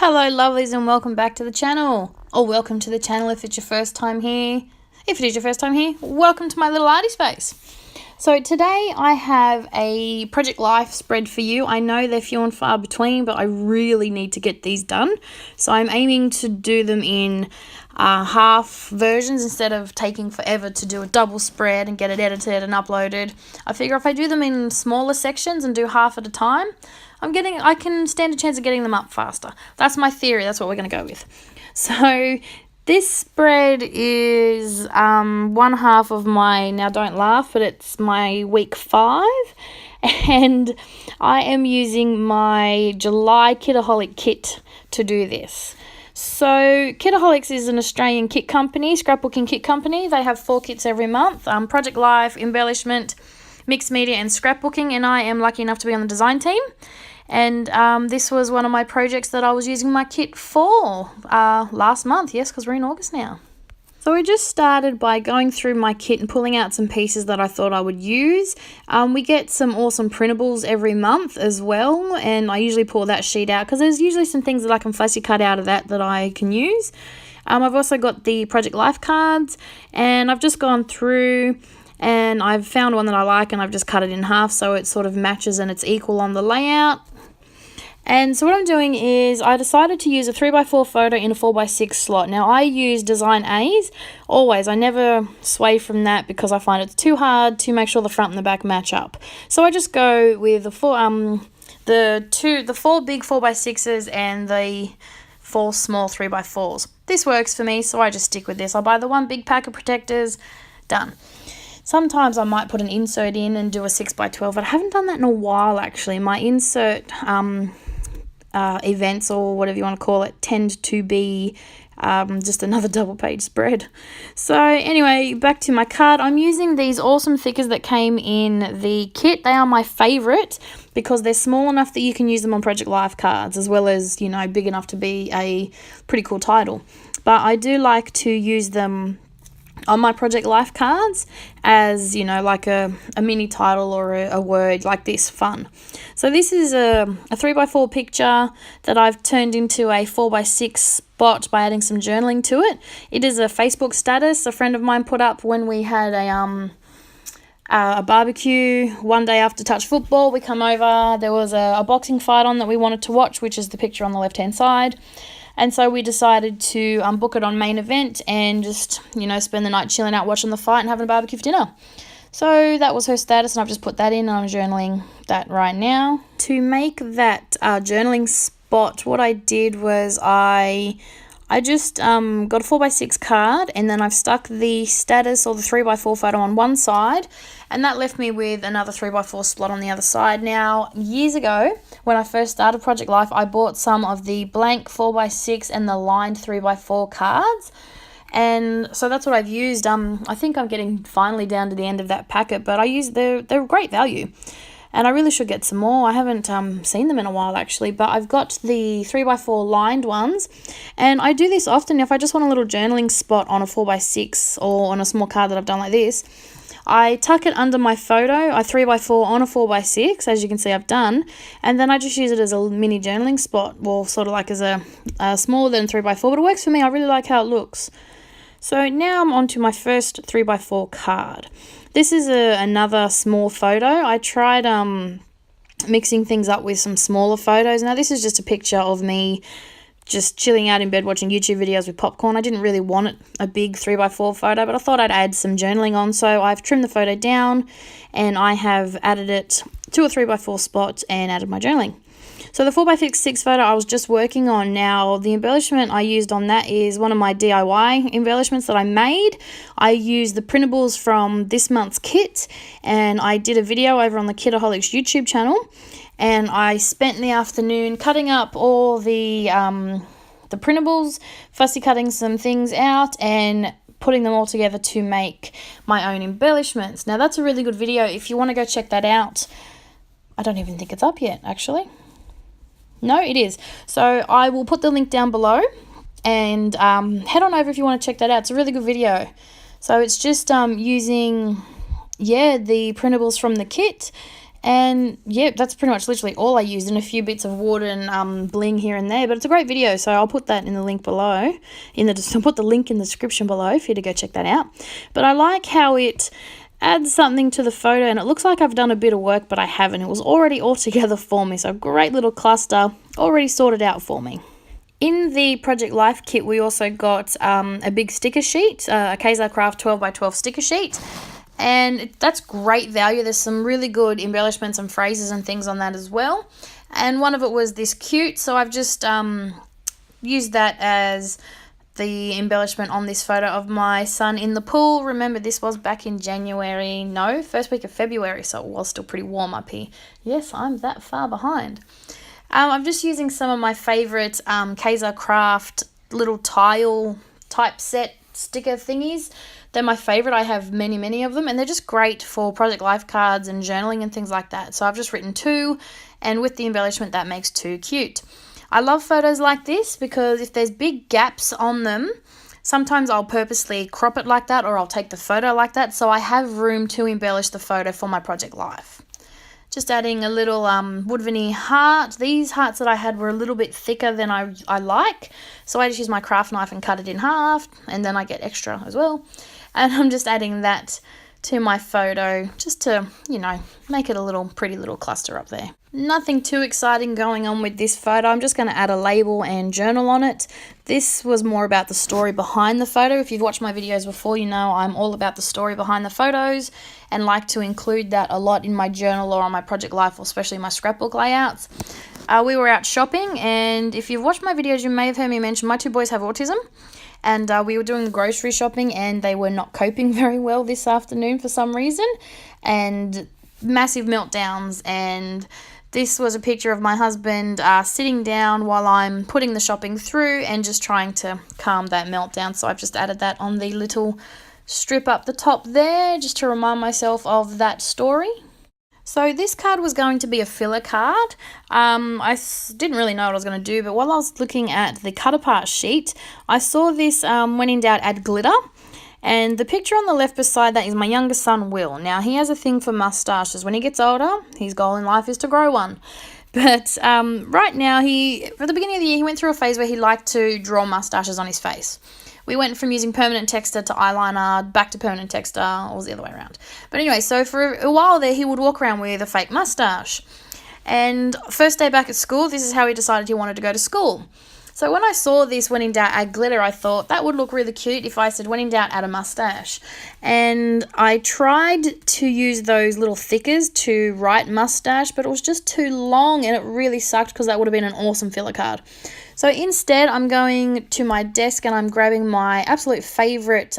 Hello lovelies and welcome back to the channel, or welcome to the channel if it's your first time here. If it is your first time here, welcome to my little arty space. So today I have a Project Life spread for you. I know they're few and far between, but I really need to get these done. So I'm aiming to do them in half versions instead of taking forever to do a double spread and get it edited and uploaded. I figure if I do them in smaller sections and do half at a time, I can stand a chance of getting them up faster. That's my theory. That's what we're going to go with. So this spread is one half of my, now don't laugh, but it's my week 5. And I am using my July Kitaholic Kit to do this. So Kitaholics is an Australian kit company, scrapbooking kit company. They have 4 kits every month, Project Life, Embellishment, Mixed Media and Scrapbooking, and I am lucky enough to be on the design team. And this was one of my projects that I was using my kit for last month, yes, because we're in August now. So we just started by going through my kit and pulling out some pieces that I thought I would use. We get some awesome printables every month as well, and I usually pull that sheet out because there's usually some things that I can fussy cut out of that I can use. I've also got the Project Life cards, and I've just gone through and I've found one that I like and I've just cut it in half so it sort of matches and it's equal on the layout. And so what I'm doing is I decided to use a 3x4 photo in a 4x6 slot. Now I use design A's always. I never sway from that because I find it's too hard to make sure the front and the back match up. So I just go with the 4 big 4x6s and the 4 small 3x4s. This works for me, so I just stick with this. I'll buy the one big pack of protectors, done. Sometimes I might put an insert in and do a 6x12, but I haven't done that in a while actually. My insert events, or whatever you want to call it, tend to be just another double page spread. So anyway, back to my card. I'm using these awesome thickers that came in the kit. They are my favorite because they're small enough that you can use them on Project Life cards, as well as, you know, big enough to be a pretty cool title. But I do like to use them on my Project Life cards as, you know, like a mini title or a word like this, fun. So this is a 3x4 picture that I've turned into a 4x6 spot by adding some journaling to it. It is a Facebook status a friend of mine put up when we had a barbecue one day after touch football. We come over, there was a boxing fight on that we wanted to watch, which is the picture on the left hand side. And so we decided to book it on main event and just, you know, spend the night chilling out, watching the fight and having a barbecue for dinner. So that was her status, and I've just put that in, and I'm journaling that right now. To make that journaling spot, what I did was I just got a 4x6 card, and then I've stuck the status or the 3x4 photo on one side, and that left me with another 3x4 slot on the other side. Now, years ago, when I first started Project Life, I bought some of the blank 4x6 and the lined 3x4 cards, and so that's what I've used. I think I'm getting finally down to the end of that packet, but they're great value. And I really should get some more. I haven't seen them in a while actually, but I've got the 3x4 lined ones, and I do this often if I just want a little journaling spot on a 4x6 or on a small card that I've done like this. I tuck it under my photo, I 3x4 on a 4x6, as you can see I've done, and then I just use it as a mini journaling spot, well, sort of like as a smaller than 3x4, but it works for me. I really like how it looks. So now I'm on to my first 3x4 card. This is another small photo. I tried mixing things up with some smaller photos. Now this is just a picture of me just chilling out in bed watching YouTube videos with popcorn. I didn't really want a big 3x4 photo, but I thought I'd add some journaling on. So I've trimmed the photo down and I have added it to a 3x4 spot and added my journaling. So the 4x6 photo I was just working on. Now, the embellishment I used on that is one of my DIY embellishments that I made. I used the printables from this month's kit, and I did a video over on the Kitaholics YouTube channel, and I spent the afternoon cutting up all the printables, fussy cutting some things out, and putting them all together to make my own embellishments. Now, that's a really good video. If you want to go check that out, I don't even think it's up yet, actually. No, it is. So I will put the link down below, and head on over if you want to check that out. It's a really good video. So it's just using, the printables from the kit And yeah, that's pretty much literally all I used, and a few bits of wood and bling here and there. But it's a great video, so I'll put that in the link below. I'll put the link in the description below for you to go check that out. But I like how it adds something to the photo, and it looks like I've done a bit of work, but I haven't. It was already all together for me, so a great little cluster already sorted out for me. In the Project Life kit, we also got a big sticker sheet, a Kaiser Craft 12x12 sticker sheet. And that's great value. There's some really good embellishments and phrases and things on that as well. And one of it was this cute, so I've just used that as the embellishment on this photo of my son in the pool. Remember, this was back in first week of February, so it was still pretty warm up here. Yes, I'm that far behind. I'm just using some of my favourite Kaiser Craft little tile type set sticker thingies. They're my favourite. I have many of them, and they're just great for Project Life cards and journaling and things like that. So I've just written 2, and with the embellishment, that makes 2 cute. I love photos like this because if there's big gaps on them, sometimes I'll purposely crop it like that, or I'll take the photo like that, so I have room to embellish the photo for my Project Life. Just adding a little wood veneer heart. These hearts that I had were a little bit thicker than I like, so I just use my craft knife and cut it in half, and then I get extra as well. And I'm just adding that to my photo just to, make it a pretty little cluster up there. Nothing too exciting going on with this photo. I'm just going to add a label and journal on it. This was more about the story behind the photo. If you've watched my videos before, you know I'm all about the story behind the photos and like to include that a lot in my journal or on my Project Life, or especially my scrapbook layouts. We were out shopping, and if you've watched my videos, you may have heard me mention my 2 boys have autism. And we were doing grocery shopping, and they were not coping very well this afternoon for some reason, and massive meltdowns. And this was a picture of my husband sitting down while I'm putting the shopping through and just trying to calm that meltdown. So I've just added that on the little strip up the top there just to remind myself of that story. So this card was going to be a filler card. Didn't really know what I was going to do, but while I was looking at the cut apart sheet, I saw this when in doubt add glitter. And the picture on the left beside that is my youngest son, Will. Now, he has a thing for mustaches. When he gets older, his goal in life is to grow one. But right now, for the beginning of the year, he went through a phase where he liked to draw mustaches on his face. We went from using permanent texture to eyeliner, back to permanent texture, or was the other way around. But anyway, so for a while there, he would walk around with a fake mustache. And first day back at school, this is how he decided he wanted to go to school. So when I saw this when in doubt add glitter, I thought that would look really cute if I said when in doubt add a mustache. And I tried to use those little thickers to write mustache, but it was just too long and it really sucked because that would have been an awesome filler card. So instead, I'm going to my desk and I'm grabbing my absolute favorite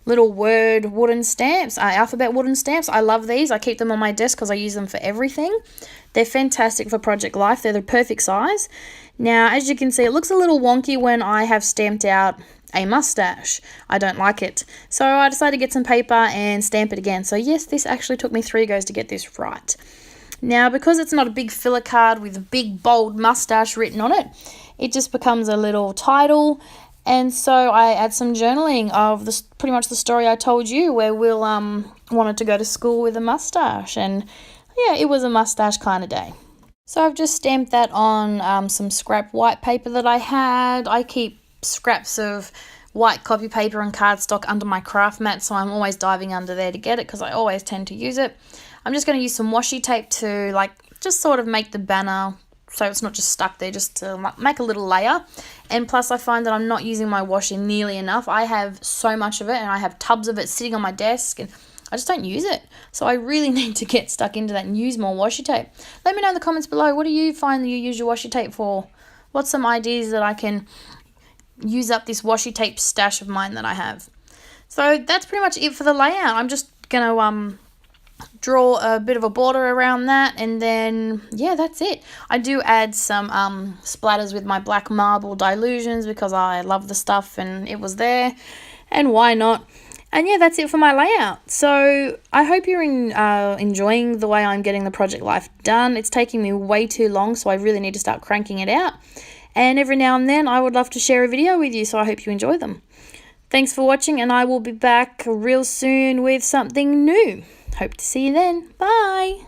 little word wooden stamps, alphabet wooden stamps. I love these. I keep them on my desk because I use them for everything. They're fantastic for Project Life. They're the perfect size. Now, as you can see, it looks a little wonky when I have stamped out a mustache. I don't like it. So I decided to get some paper and stamp it again. So yes, this actually took me 3 goes to get this right. Now, because it's not a big filler card with a big bold mustache written on it, it just becomes a little title. And so I add some journaling of pretty much the story I told you, where Will wanted to go to school with a mustache. And yeah, it was a mustache kind of day. So I've just stamped that on some scrap white paper that I had. I keep scraps of white copy paper and cardstock under my craft mat, so I'm always diving under there to get it because I always tend to use it. I'm just going to use some washi tape to just sort of make the banner so it's not just stuck there, just to make a little layer. And plus I find that I'm not using my washi nearly enough. I have so much of it and I have tubs of it sitting on my desk and I just don't use it. So I really need to get stuck into that and use more washi tape. Let me know in the comments below, what do you find that you use your washi tape for? What's some ideas that I can use up this washi tape stash of mine that I have? So that's pretty much it for the layout. I'm just going to draw a bit of a border around that, and then yeah, that's it. I do add some splatters with my black marble dilutions because I love the stuff and it was there, and why not? And yeah, that's it for my layout. So I hope you're enjoying the way I'm getting the Project Life done. It's taking me way too long, so I really need to start cranking it out. And every now and then I would love to share a video with you, so I hope you enjoy them. Thanks for watching, and I will be back real soon with something new. Hope to see you then. Bye.